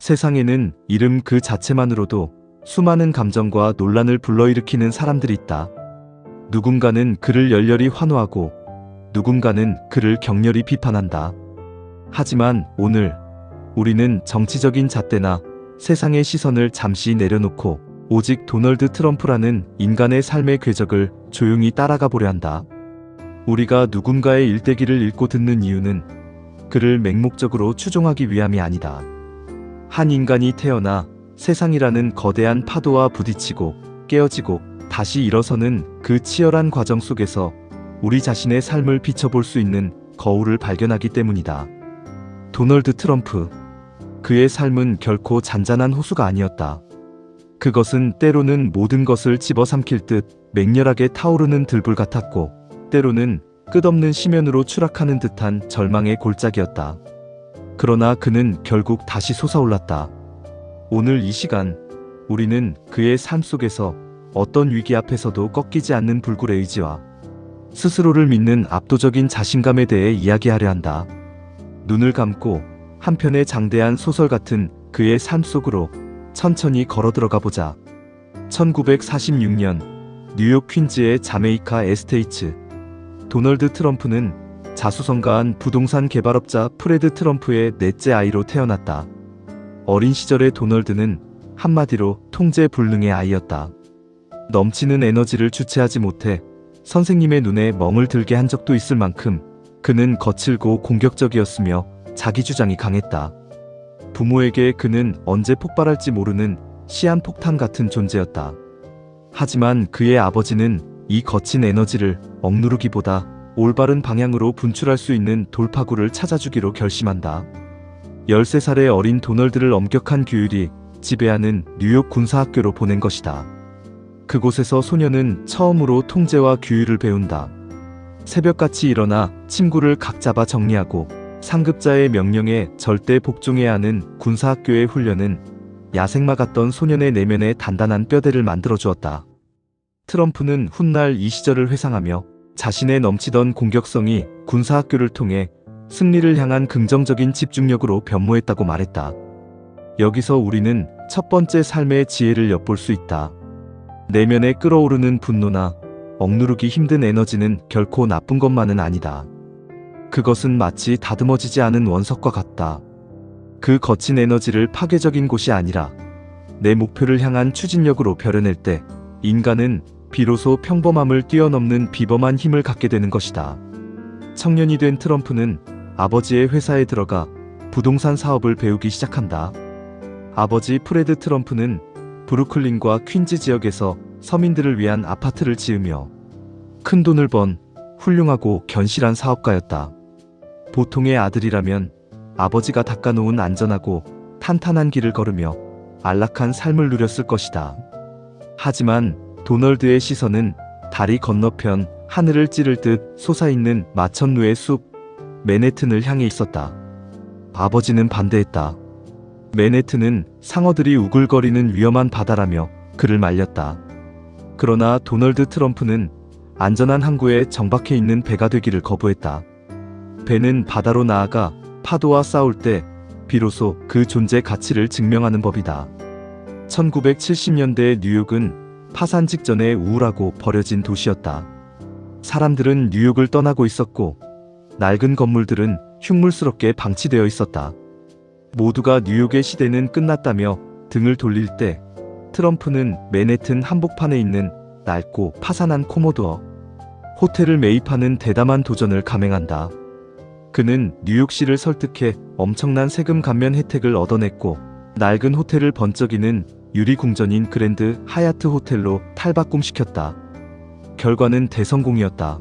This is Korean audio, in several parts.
세상에는 이름 그 자체만으로도 수많은 감정과 논란을 불러일으키는 사람들이 있다. 누군가는 그를 열렬히 환호하고 누군가는 그를 격렬히 비판한다. 하지만 오늘 우리는 정치적인 잣대나 세상의 시선을 잠시 내려놓고 오직 도널드 트럼프라는 인간의 삶의 궤적을 조용히 따라가 보려 한다. 우리가 누군가의 일대기를 읽고 듣는 이유는 그를 맹목적으로 추종하기 위함이 아니다. 한 인간이 태어나 세상이라는 거대한 파도와 부딪히고 깨어지고 다시 일어서는 그 치열한 과정 속에서 우리 자신의 삶을 비춰볼 수 있는 거울을 발견하기 때문이다. 도널드 트럼프. 그의 삶은 결코 잔잔한 호수가 아니었다. 그것은 때로는 모든 것을 집어삼킬 듯 맹렬하게 타오르는 들불 같았고, 때로는 끝없는 심연으로 추락하는 듯한 절망의 골짜기였다. 그러나 그는 결국 다시 솟아올랐다. 오늘 이 시간, 우리는 그의 삶 속에서 어떤 위기 앞에서도 꺾이지 않는 불굴의 의지와 스스로를 믿는 압도적인 자신감에 대해 이야기하려 한다. 눈을 감고 한 편의 장대한 소설 같은 그의 삶 속으로 천천히 걸어 들어가 보자. 1946년 뉴욕 퀸즈의 자메이카 에스테이츠. 도널드 트럼프는 자수성가한 부동산 개발업자 프레드 트럼프의 넷째 아이로 태어났다. 어린 시절의 도널드는 한마디로 통제불능의 아이였다. 넘치는 에너지를 주체하지 못해 선생님의 눈에 멍을 들게 한 적도 있을 만큼 그는 거칠고 공격적이었으며 자기 주장이 강했다. 부모에게 그는 언제 폭발할지 모르는 시한폭탄 같은 존재였다. 하지만 그의 아버지는 이 거친 에너지를 억누르기보다 올바른 방향으로 분출할 수 있는 돌파구를 찾아주기로 결심한다. 13살의 어린 도널드를 엄격한 규율이 지배하는 뉴욕 군사학교로 보낸 것이다. 그곳에서 소녀는 처음으로 통제와 규율을 배운다. 새벽같이 일어나 침구를 각 잡아 정리하고 상급자의 명령에 절대 복종해야 하는 군사학교의 훈련은 야생마 같던 소년의 내면에 단단한 뼈대를 만들어 주었다. 트럼프는 훗날 이 시절을 회상하며 자신의 넘치던 공격성이 군사학교를 통해 승리를 향한 긍정적인 집중력으로 변모했다고 말했다. 여기서 우리는 첫 번째 삶의 지혜를 엿볼 수 있다. 내면에 끓어오르는 분노나 억누르기 힘든 에너지는 결코 나쁜 것만은 아니다. 그것은 마치 다듬어지지 않은 원석과 같다. 그 거친 에너지를 파괴적인 곳이 아니라 내 목표를 향한 추진력으로 벼려낼 때 인간은 비로소 평범함을 뛰어넘는 비범한 힘을 갖게 되는 것이다. 청년이 된 트럼프는 아버지의 회사에 들어가 부동산 사업을 배우기 시작한다. 아버지 프레드 트럼프는 브루클린과 퀸즈 지역에서 서민들을 위한 아파트를 지으며 큰 돈을 번 훌륭하고 견실한 사업가였다. 보통의 아들이라면 아버지가 닦아놓은 안전하고 탄탄한 길을 걸으며 안락한 삶을 누렸을 것이다. 하지만 도널드의 시선은 다리 건너편 하늘을 찌를 듯 솟아있는 마천루의 숲 맨해튼을 향해 있었다. 아버지는 반대했다. 맨해튼은 상어들이 우글거리는 위험한 바다라며 그를 말렸다. 그러나 도널드 트럼프는 안전한 항구에 정박해 있는 배가 되기를 거부했다. 배는 바다로 나아가 파도와 싸울 때 비로소 그 존재 가치를 증명하는 법이다. 1970년대 뉴욕은 파산 직전에 우울하고 버려진 도시였다. 사람들은 뉴욕을 떠나고 있었고 낡은 건물들은 흉물스럽게 방치되어 있었다. 모두가 뉴욕의 시대는 끝났다며 등을 돌릴 때 트럼프는 맨해튼 한복판에 있는 낡고 파산한 코모도어 호텔을 매입하는 대담한 도전을 감행한다. 그는 뉴욕시를 설득해 엄청난 세금 감면 혜택을 얻어냈고 낡은 호텔을 번쩍이는 유리궁전인 그랜드 하얏트 호텔로 탈바꿈시켰다. 결과는 대성공이었다.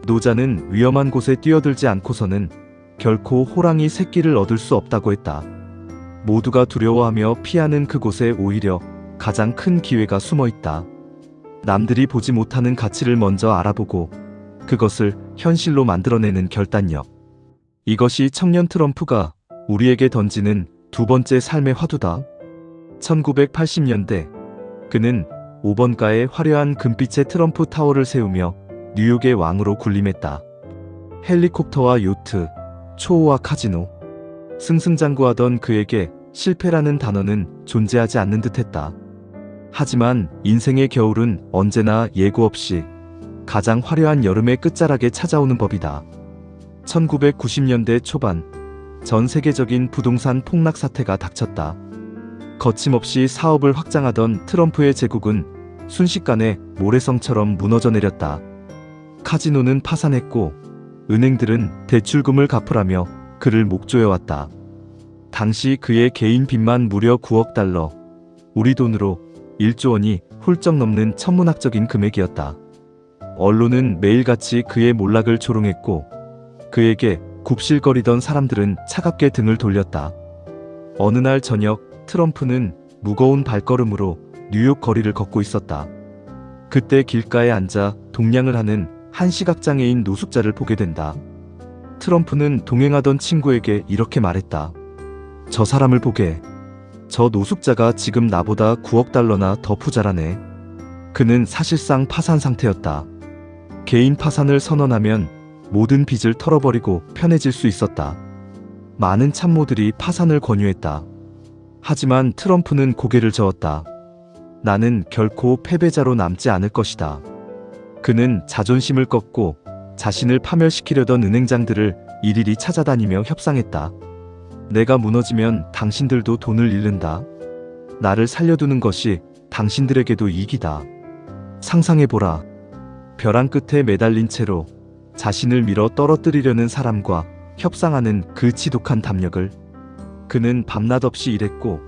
노자는 위험한 곳에 뛰어들지 않고서는 결코 호랑이 새끼를 얻을 수 없다고 했다. 모두가 두려워하며 피하는 그곳에 오히려 가장 큰 기회가 숨어 있다. 남들이 보지 못하는 가치를 먼저 알아보고 그것을 현실로 만들어내는 결단력. 이것이 청년 트럼프가 우리에게 던지는 두 번째 삶의 화두다. 1980년대 그는 5번가의 화려한 금빛의 트럼프 타워를 세우며 뉴욕의 왕으로 군림했다. 헬리콥터와 요트, 초호화 카지노, 승승장구하던 그에게 실패라는 단어는 존재하지 않는 듯했다. 하지만 인생의 겨울은 언제나 예고 없이 가장 화려한 여름의 끝자락에 찾아오는 법이다. 1990년대 초반 전 세계적인 부동산 폭락 사태가 닥쳤다. 거침없이 사업을 확장하던 트럼프의 제국은 순식간에 모래성처럼 무너져 내렸다. 카지노는 파산했고 은행들은 대출금을 갚으라며 그를 목조여왔다. 당시 그의 개인 빚만 무려 9억 달러, 우리 돈으로 1조 원이 훌쩍 넘는 천문학적인 금액이었다. 언론은 매일같이 그의 몰락을 조롱했고 그에게 굽실거리던 사람들은 차갑게 등을 돌렸다. 어느 날 저녁 트럼프는 무거운 발걸음으로 뉴욕 거리를 걷고 있었다. 그때 길가에 앉아 동냥을 하는 한 시각장애인 노숙자를 보게 된다. 트럼프는 동행하던 친구에게 이렇게 말했다. 저 사람을 보게. 저 노숙자가 지금 나보다 9억 달러나 더 부자라네. 그는 사실상 파산 상태였다. 개인 파산을 선언하면 모든 빚을 털어버리고 편해질 수 있었다. 많은 참모들이 파산을 권유했다. 하지만 트럼프는 고개를 저었다. 나는 결코 패배자로 남지 않을 것이다. 그는 자존심을 꺾고 자신을 파멸시키려던 은행장들을 일일이 찾아다니며 협상했다. 내가 무너지면 당신들도 돈을 잃는다. 나를 살려두는 것이 당신들에게도 이익이다. 상상해보라. 벼랑 끝에 매달린 채로 자신을 밀어 떨어뜨리려는 사람과 협상하는 그 지독한 담력을. 그는 밤낮 없이 일했고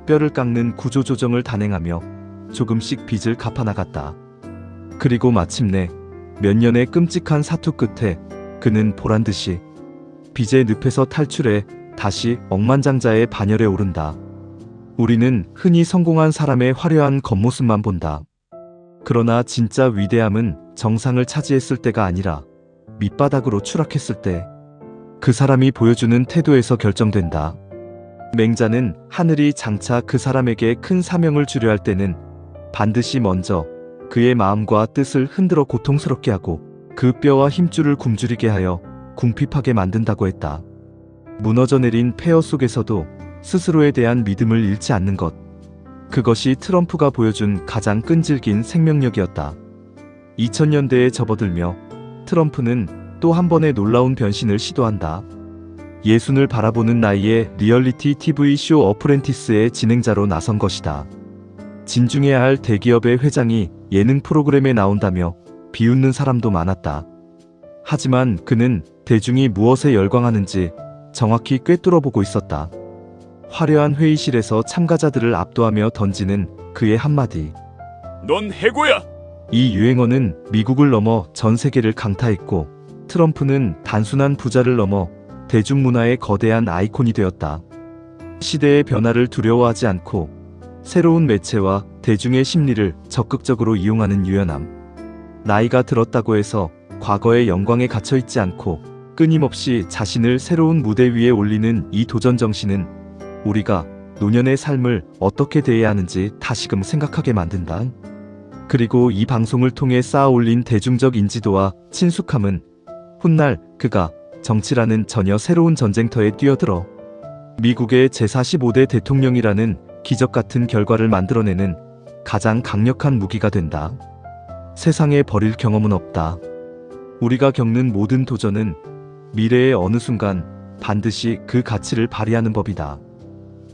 뼈를 깎는 구조조정을 단행하며 조금씩 빚을 갚아나갔다. 그리고 마침내 몇 년의 끔찍한 사투 끝에 그는 보란듯이 빚의 늪에서 탈출해 다시 억만장자의 반열에 오른다. 우리는 흔히 성공한 사람의 화려한 겉모습만 본다. 그러나 진짜 위대함은 정상을 차지했을 때가 아니라 밑바닥으로 추락했을 때 그 사람이 보여주는 태도에서 결정된다. 맹자는 하늘이 장차 그 사람에게 큰 사명을 주려 할 때는 반드시 먼저 그의 마음과 뜻을 흔들어 고통스럽게 하고 그 뼈와 힘줄을 굶주리게 하여 궁핍하게 만든다고 했다. 무너져 내린 폐허 속에서도 스스로에 대한 믿음을 잃지 않는 것. 그것이 트럼프가 보여준 가장 끈질긴 생명력이었다. 2000년대에 접어들며 트럼프는 또 한 번의 놀라운 변신을 시도한다. 예순을 바라보는 나이에 리얼리티 TV 쇼 어프렌티스의 진행자로 나선 것이다. 진중해야 할 대기업의 회장이 예능 프로그램에 나온다며 비웃는 사람도 많았다. 하지만 그는 대중이 무엇에 열광하는지 정확히 꿰뚫어보고 있었다. 화려한 회의실에서 참가자들을 압도하며 던지는 그의 한마디. 넌 해고야! 이 유행어는 미국을 넘어 전 세계를 강타했고 트럼프는 단순한 부자를 넘어 대중문화의 거대한 아이콘이 되었다. 시대의 변화를 두려워하지 않고 새로운 매체와 대중의 심리를 적극적으로 이용하는 유연함. 나이가 들었다고 해서 과거의 영광에 갇혀있지 않고 끊임없이 자신을 새로운 무대 위에 올리는 이 도전 정신은 우리가 노년의 삶을 어떻게 대해야 하는지 다시금 생각하게 만든다. 그리고 이 방송을 통해 쌓아 올린 대중적 인지도와 친숙함은 훗날 그가 정치라는 전혀 새로운 전쟁터에 뛰어들어 미국의 제45대 대통령이라는 기적같은 결과를 만들어내는 가장 강력한 무기가 된다. 세상에 버릴 경험은 없다. 우리가 겪는 모든 도전은 미래의 어느 순간 반드시 그 가치를 발휘하는 법이다.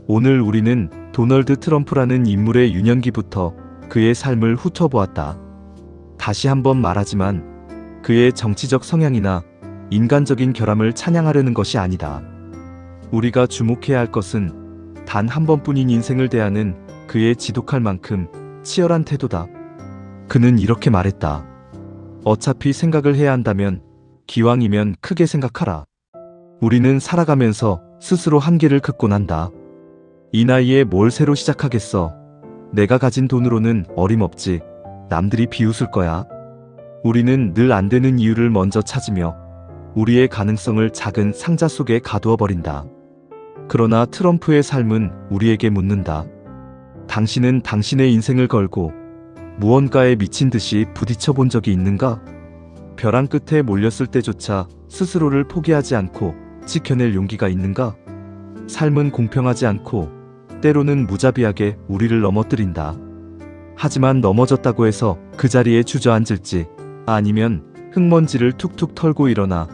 오늘 우리는 도널드 트럼프라는 인물의 유년기부터 그의 삶을 훑어보았다. 다시 한번 말하지만 그의 정치적 성향이나 인간적인 결함을 찬양하려는 것이 아니다. 우리가 주목해야 할 것은 단 한 번뿐인 인생을 대하는 그의 지독할 만큼 치열한 태도다. 그는 이렇게 말했다. 어차피 생각을 해야 한다면 기왕이면 크게 생각하라. 우리는 살아가면서 스스로 한계를 긋곤 한다. 이 나이에 뭘 새로 시작하겠어. 내가 가진 돈으로는 어림없지. 남들이 비웃을 거야. 우리는 늘 안 되는 이유를 먼저 찾으며 우리의 가능성을 작은 상자 속에 가두어 버린다. 그러나 트럼프의 삶은 우리에게 묻는다. 당신은 당신의 인생을 걸고 무언가에 미친 듯이 부딪혀 본 적이 있는가? 벼랑 끝에 몰렸을 때조차 스스로를 포기하지 않고 지켜낼 용기가 있는가? 삶은 공평하지 않고 때로는 무자비하게 우리를 넘어뜨린다. 하지만 넘어졌다고 해서 그 자리에 주저앉을지 아니면 흙먼지를 툭툭 털고 일어나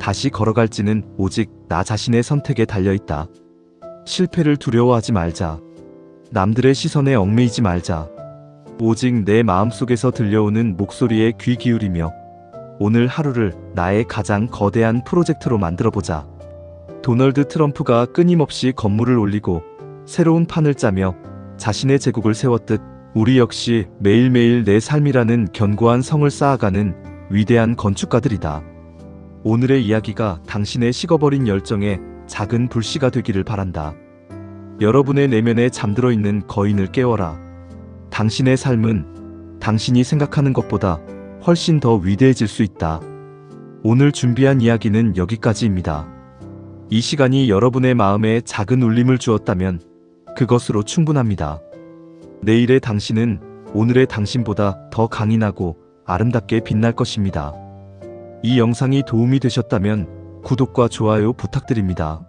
다시 걸어갈지는 오직 나 자신의 선택에 달려있다. 실패를 두려워하지 말자. 남들의 시선에 얽매이지 말자. 오직 내 마음속에서 들려오는 목소리에 귀 기울이며 오늘 하루를 나의 가장 거대한 프로젝트로 만들어보자. 도널드 트럼프가 끊임없이 건물을 올리고 새로운 판을 짜며 자신의 제국을 세웠듯 우리 역시 매일매일 내 삶이라는 견고한 성을 쌓아가는 위대한 건축가들이다. 오늘의 이야기가 당신의 식어버린 열정에 작은 불씨가 되기를 바란다. 여러분의 내면에 잠들어 있는 거인을 깨워라. 당신의 삶은 당신이 생각하는 것보다 훨씬 더 위대해질 수 있다. 오늘 준비한 이야기는 여기까지입니다. 이 시간이 여러분의 마음에 작은 울림을 주었다면 그것으로 충분합니다. 내일의 당신은 오늘의 당신보다 더 강인하고 아름답게 빛날 것입니다. 이 영상이 도움이 되셨다면 구독과 좋아요 부탁드립니다.